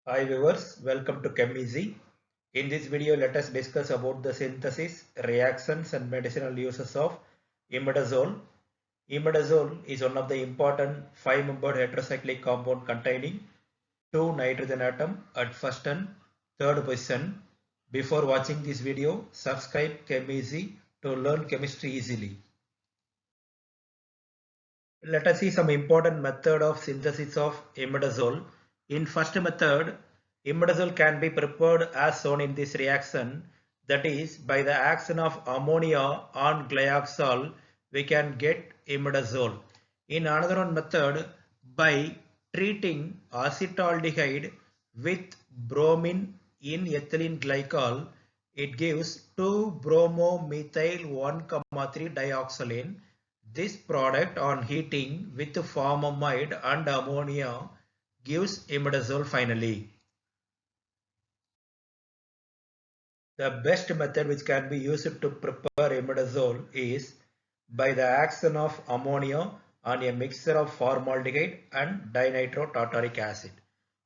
Hi viewers, welcome to ChemEasy. In this video, let us discuss about the synthesis, reactions and medicinal uses of imidazole. Imidazole is one of the important 5-membered heterocyclic compound containing 2 nitrogen atom at first and third position. Before watching this video, subscribe ChemEasy to learn chemistry easily. Let us see some important method of synthesis of imidazole. In first method, imidazole can be prepared as shown in this reaction. That is, by the action of ammonia on glyoxal, we can get imidazole. In another one method, by treating acetaldehyde with bromine in ethylene glycol, it gives 2-bromomethyl 1,3 dioxylene. This product on heating with formamide and ammonia gives imidazole finally. The best method which can be used to prepare imidazole is by the action of ammonia on a mixture of formaldehyde and dinitrotartaric acid.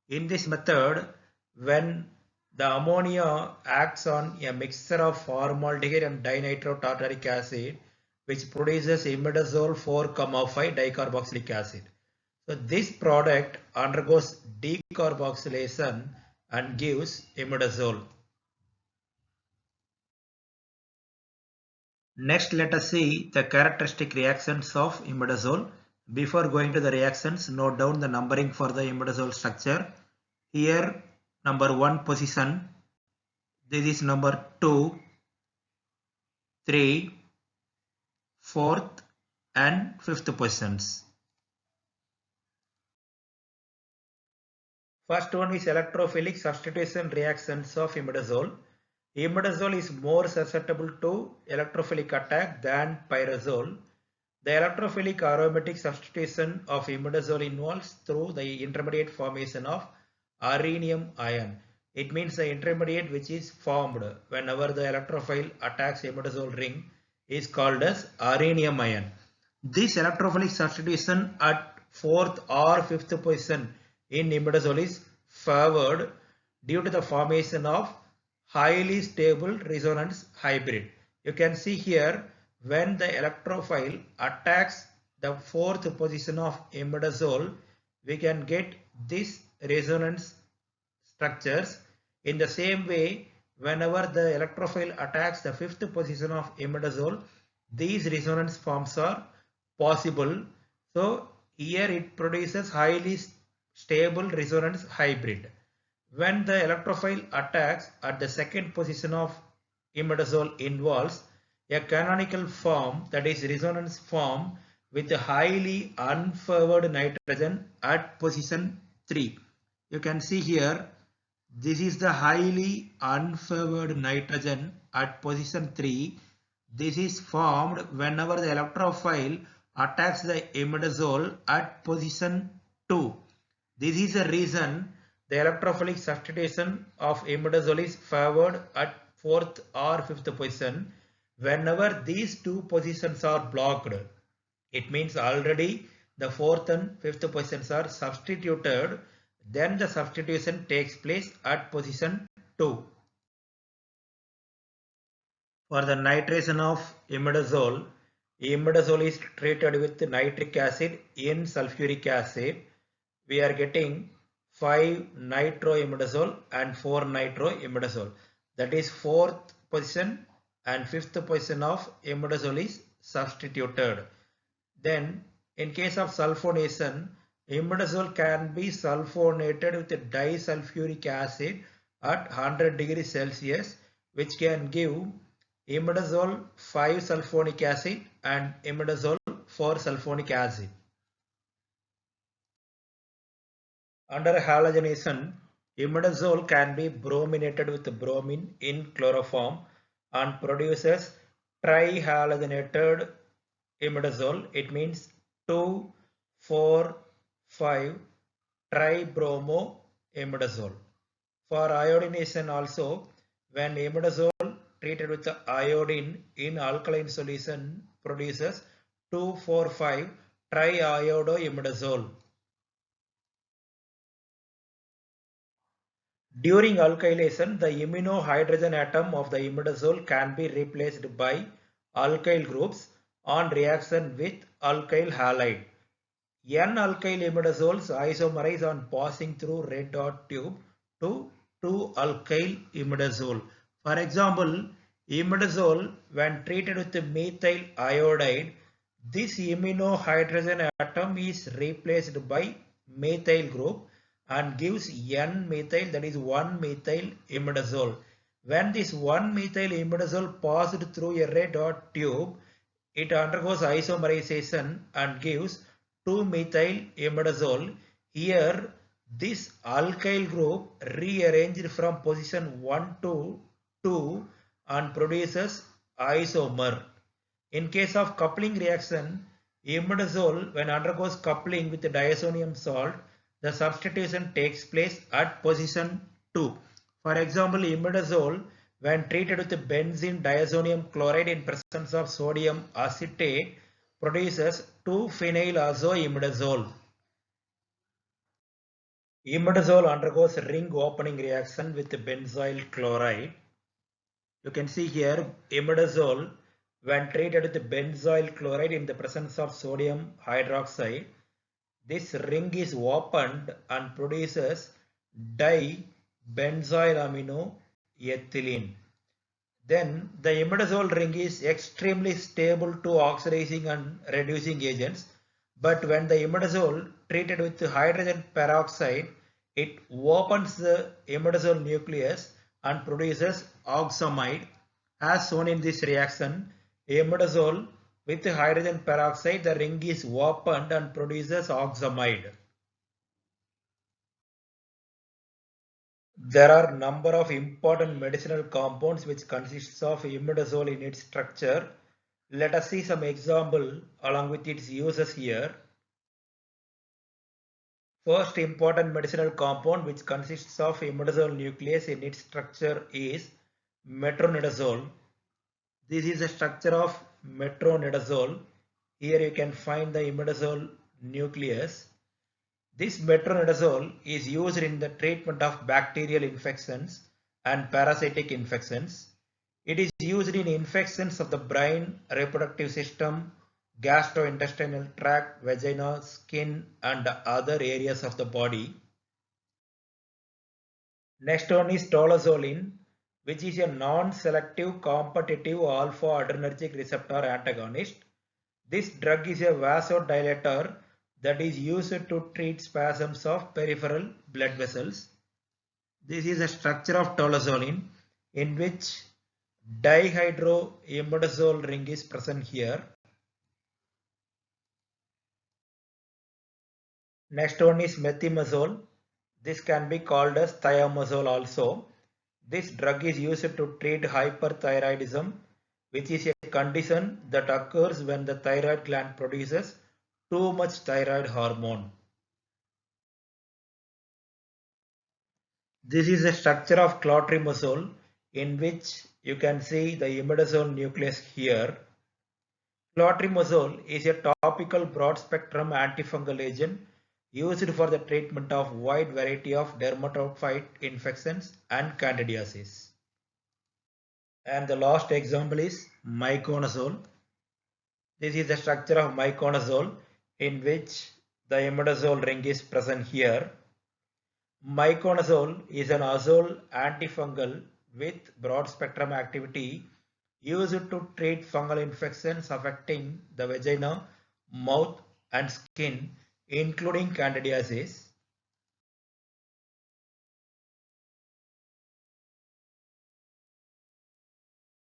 In this method, when the ammonia acts on a mixture of formaldehyde and dinitrotartaric acid, which produces imidazole 4,5 dicarboxylic acid. So this product undergoes decarboxylation and gives imidazole. Next, let us see the characteristic reactions of imidazole. Before going to the reactions, note down the numbering for the imidazole structure. Here, number 1 position. This is number 2, 3, 4th and 5th positions. First one is electrophilic substitution reactions of imidazole. Imidazole is more susceptible to electrophilic attack than pyrazole. The electrophilic aromatic substitution of imidazole involves through the intermediate formation of rhenium ion. It means the intermediate which is formed whenever the electrophile attacks imidazole ring is called as rhenium ion. This electrophilic substitution at 4th or 5th position in imidazole is favored due to the formation of highly stable resonance hybrid. You can see here when the electrophile attacks the 4th position of imidazole, we can get this resonance structures. In the same way, whenever the electrophile attacks the 5th position of imidazole, these resonance forms are possible. So here it produces highly stable resonance hybrid. When the electrophile attacks at the 2nd position of imidazole involves a canonical form, that is resonance form, with a highly unfavored nitrogen at position 3. You can see here, this is the highly unfavored nitrogen at position 3. This is formed whenever the electrophile attacks the imidazole at position 2. This is the reason the electrophilic substitution of imidazole is favored at 4th or 5th position. Whenever these two positions are blocked, it means already the 4th and 5th positions are substituted, then the substitution takes place at position 2. For the nitration of imidazole, imidazole is treated with nitric acid in sulfuric acid. We are getting 5 nitroimidazole and 4 nitroimidazole. That is 4th position and 5th position of imidazole is substituted. Then in case of sulfonation, imidazole can be sulfonated with disulfuric acid at 100 degrees Celsius, which can give imidazole 5 sulfonic acid and imidazole 4 sulfonic acid. Under halogenation, imidazole can be brominated with bromine in chloroform and produces trihalogenated imidazole. It means 2,4,5 tribromoimidazole. For iodination also, when imidazole treated with iodine in alkaline solution produces 2,4,5 triiodoimidazole. During alkylation, the imino hydrogen atom of the imidazole can be replaced by alkyl groups on reaction with alkyl halide. N-alkyl imidazoles isomerize on passing through red dot tube to 2-alkyl imidazole. For example, imidazole when treated with methyl iodide, this imino hydrogen atom is replaced by methyl group and gives N-methyl, that is 1-methyl imidazole. When this 1-methyl imidazole passed through a red dot tube, it undergoes isomerization and gives 2-methyl imidazole. Here, this alkyl group rearranged from position 1 to 2 and produces isomer. In case of coupling reaction, imidazole when undergoes coupling with the diazonium salt, the substitution takes place at position 2. For example, imidazole when treated with benzene diazonium chloride in presence of sodium acetate produces 2-phenylazoimidazole. Imidazole undergoes ring opening reaction with benzyl chloride. You can see here imidazole when treated with benzyl chloride in the presence of sodium hydroxide. This ring is opened and produces dibenzylaminoethylene. Then the imidazole ring is extremely stable to oxidizing and reducing agents. But when the imidazole treated with hydrogen peroxide, it opens the imidazole nucleus and produces oxamide. As shown in this reaction, imidazole with hydrogen peroxide, the ring is opened and produces oxamide. There are number of important medicinal compounds which consists of imidazole in its structure. Let us see some example along with its uses here. First important medicinal compound which consists of imidazole nucleus in its structure is metronidazole. This is the structure of metronidazole. Here you can find the imidazole nucleus. This metronidazole is used in the treatment of bacterial infections and parasitic infections. It is used in infections of the brain, reproductive system, gastrointestinal tract, vagina, skin, and other areas of the body. Next one is tolazolin, which is a non-selective competitive alpha-adrenergic receptor antagonist. This drug is a vasodilator that is used to treat spasms of peripheral blood vessels. This is the structure of tolazolin in which dihydroimidazole ring is present here. Next one is methimazole. This can be called as thiamazole also. This drug is used to treat hyperthyroidism, which is a condition that occurs when the thyroid gland produces too much thyroid hormone. This is the structure of clotrimazole in which you can see the imidazole nucleus here. Clotrimazole is a topical broad-spectrum antifungal agent used for the treatment of wide variety of dermatophyte infections and candidiasis. And the last example is miconazole. This is the structure of miconazole in which the imidazole ring is present here. Miconazole is an azole antifungal with broad spectrum activity used to treat fungal infections affecting the vagina, mouth and skin, including candidiasis.